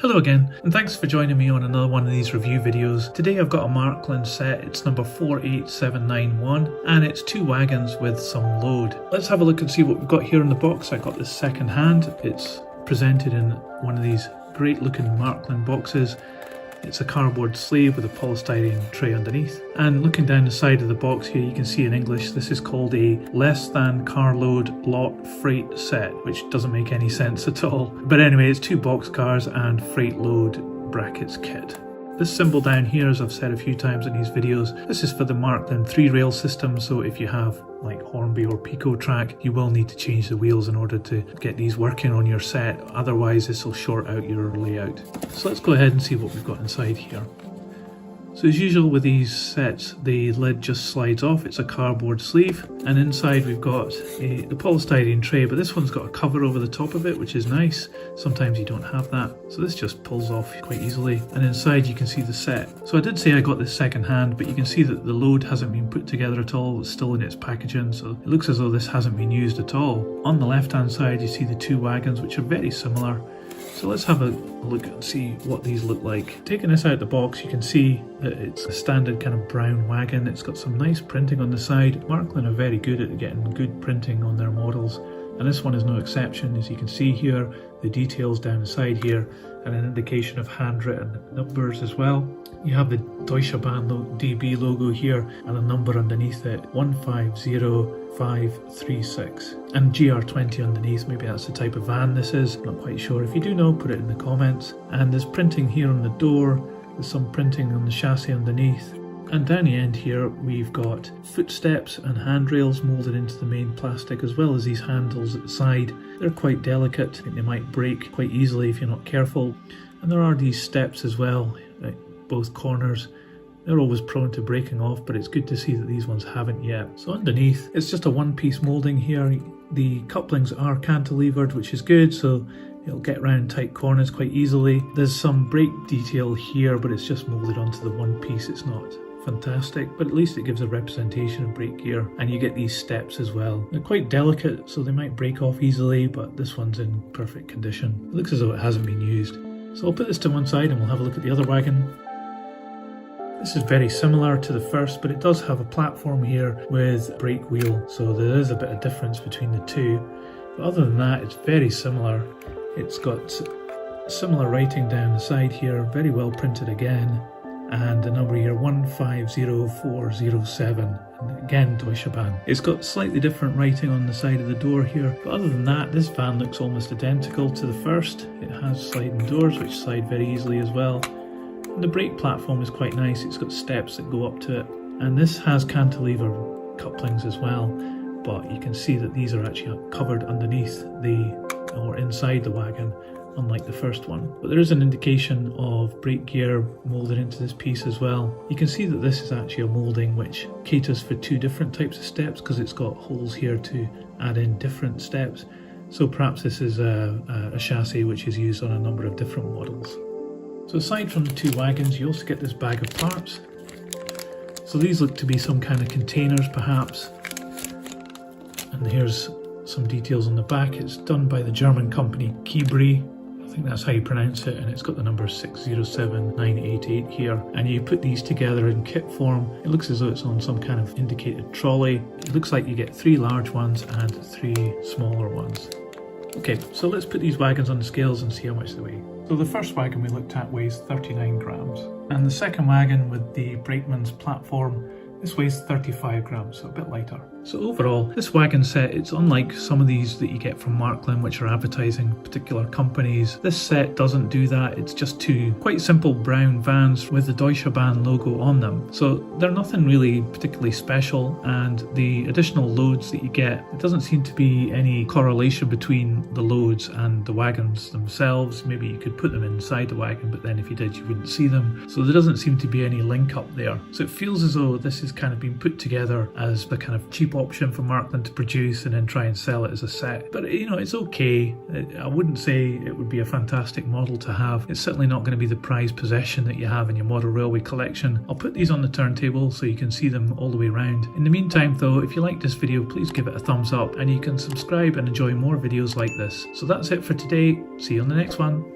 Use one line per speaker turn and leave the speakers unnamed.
Hello again, and thanks for joining me on another one of these review videos. Today I've got a Märklin set, it's number 48791, and it's 2 wagons with some load. Let's have a look and see what we've got here in the box. I got this second hand. It's presented in one of these great looking Märklin boxes. It's a cardboard sleeve with a polystyrene tray underneath. And looking down the side of the box here, you can see in English, this is called a Than Carload Lot Freight set, which doesn't make any sense at all. But anyway, it's 2 boxcars and freight load brackets kit. This symbol down here, as I've said a few times in these videos, this is for the Märklin 3-rail system, so if you have like Hornby or Pico track, you will need to change the wheels in order to get these working on your set, otherwise this will short out your layout. So let's go ahead and see what we've got inside here. So as usual with these sets, the lid just slides off. It's a cardboard sleeve, and inside we've got the polystyrene tray, but this one's got a cover over the top of it, which is nice. Sometimes you don't have that, so this just pulls off quite easily, and inside you can see the set. So I did say I got this second hand, but you can see that the load hasn't been put together at all. It's still in its packaging, so it looks as though this hasn't been used at all. On the left hand side you see the 2 wagons, which are very similar. So let's have a look and see what these look like. Taking this out of the box, you can see that it's a standard kind of brown wagon. It's got some nice printing on the side. Märklin are very good at getting good printing on their models, and this one is no exception. As you can see here, the details down the side here, and an indication of handwritten numbers as well. You have the Deutsche Bahn DB logo here and a number underneath it, 150536, and GR20 underneath. Maybe that's the type of van this is, not quite sure. If you do know, put it in the comments. And there's printing here on the door, there's some printing on the chassis underneath. And down the end here we've got footsteps and handrails moulded into the main plastic, as well as these handles at the side. They're quite delicate, I think they might break quite easily if you're not careful. And there are these steps as well at both corners. They're always prone to breaking off, but it's good to see that these ones haven't yet. So underneath, it's just a one-piece moulding here. The couplings are cantilevered, which is good, so it'll get around tight corners quite easily. There's some brake detail here, but it's just moulded onto the one piece. It's not fantastic, but at least it gives a representation of brake gear, and you get these steps as well. They're quite delicate, so they might break off easily, but this one's in perfect condition. It looks as though it hasn't been used. So I'll put this to one side and we'll have a look at the other wagon. This is very similar to the first, but it does have a platform here with a brake wheel, so there is a bit of difference between the two. But other than that, it's very similar. It's got similar writing down the side here, very well printed again, and the number here 150407, and again Deutsche Bahn. It's got slightly different writing on the side of the door here, but other than that, this van looks almost identical to the first. It has sliding doors which slide very easily as well. And the brake platform is quite nice. It's got steps that go up to it, and this has cantilever couplings as well, but you can see that these are actually covered underneath or inside the wagon, unlike the first one. But there is an indication of brake gear moulded into this piece as well. You can see that this is actually a moulding which caters for 2 different types of steps, because it's got holes here to add in different steps. So perhaps this is a chassis which is used on a number of different models. So aside from the 2 wagons, you also get this bag of parts. So these look to be some kind of containers perhaps. And here's some details on the back. It's done by the German company Kibri. I think that's how you pronounce it, and it's got the number 607988 here. And you put these together in kit form. It looks as though it's on some kind of indicated trolley. It looks like you get 3 large ones and 3 smaller ones. Okay, so let's put these wagons on the scales and see how much they weigh. So the first wagon we looked at weighs 39 grams, and the second wagon with the brakeman's platform, this weighs 35 grams, so a bit lighter. So overall, this wagon set, it's unlike some of these that you get from Märklin, which are advertising particular companies. This set doesn't do that. It's just 2 quite simple brown vans with the Deutsche Bahn logo on them. So they're nothing really particularly special, and the additional loads that you get, it doesn't seem to be any correlation between the loads and the wagons themselves. Maybe you could put them inside the wagon, but then if you did, you wouldn't see them. So there doesn't seem to be any link up there. So it feels as though this has kind of been put together as the kind of cheap option for Märklin to produce and then try and sell it as a set. But you know, it's okay. I wouldn't say it would be a fantastic model to have. It's certainly not going to be the prized possession that you have in your model railway collection. I'll put these on the turntable so you can see them all the way around. In the meantime though, if you like this video, please give it a thumbs up, and you can subscribe and enjoy more videos like this. So that's it for today. See you on the next one.